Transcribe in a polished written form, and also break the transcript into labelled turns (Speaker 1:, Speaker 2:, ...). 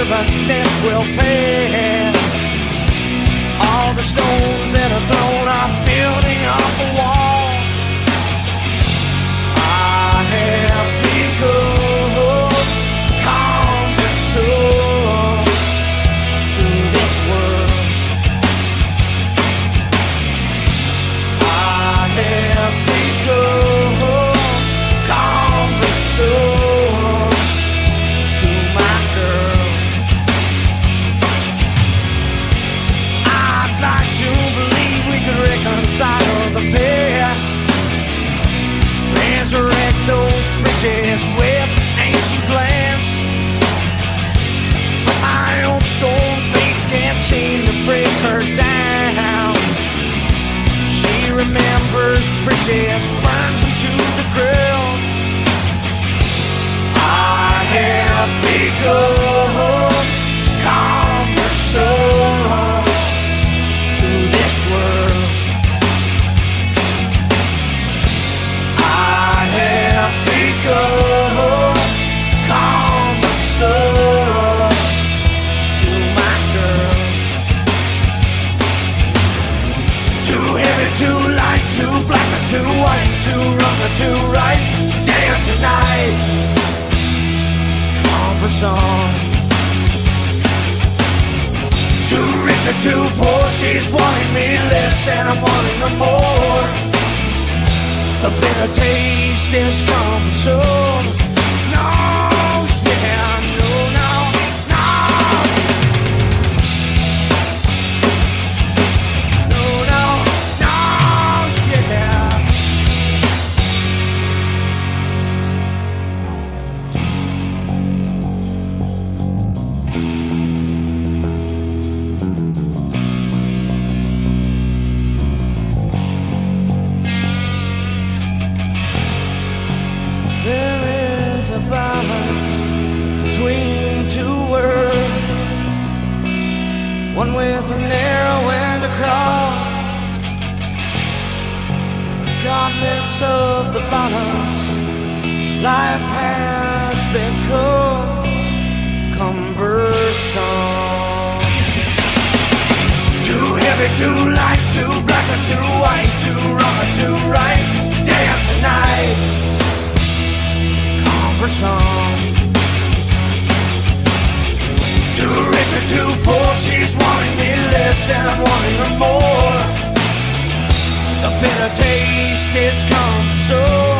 Speaker 1: nervousness will pass. All the stones that are thrown are building up a wall. I have become cumbersome to this world. I have become cumbersome to my girl. I'd like to believe we could reconcile the past, resurrect those bridges with ancient plans. But my old stone face can't seem to break her down. She remembers bridges, burns them to the ground. I have become cumbersome to this world. I have become cumbersome to my girl. Too heavy, too light, too black or too white, too wrong or too right, today or tonight. Cumbersome. Too rich or too poor, she's wanting me less and I'm wanting her more. The bitter taste is cumbersome. No, yeah, no, no, no. No, no, no, yeah. There is a balance between two worlds, one with a narrow end across. Regardless of the balance, life has become cumbersome. Too heavy, too light, too black or too white, too wrong or too right, day after night. Cumbersome. Too rich or too poor, she's wanting me less and I'm wanting her more. The bitter taste is cumbersome.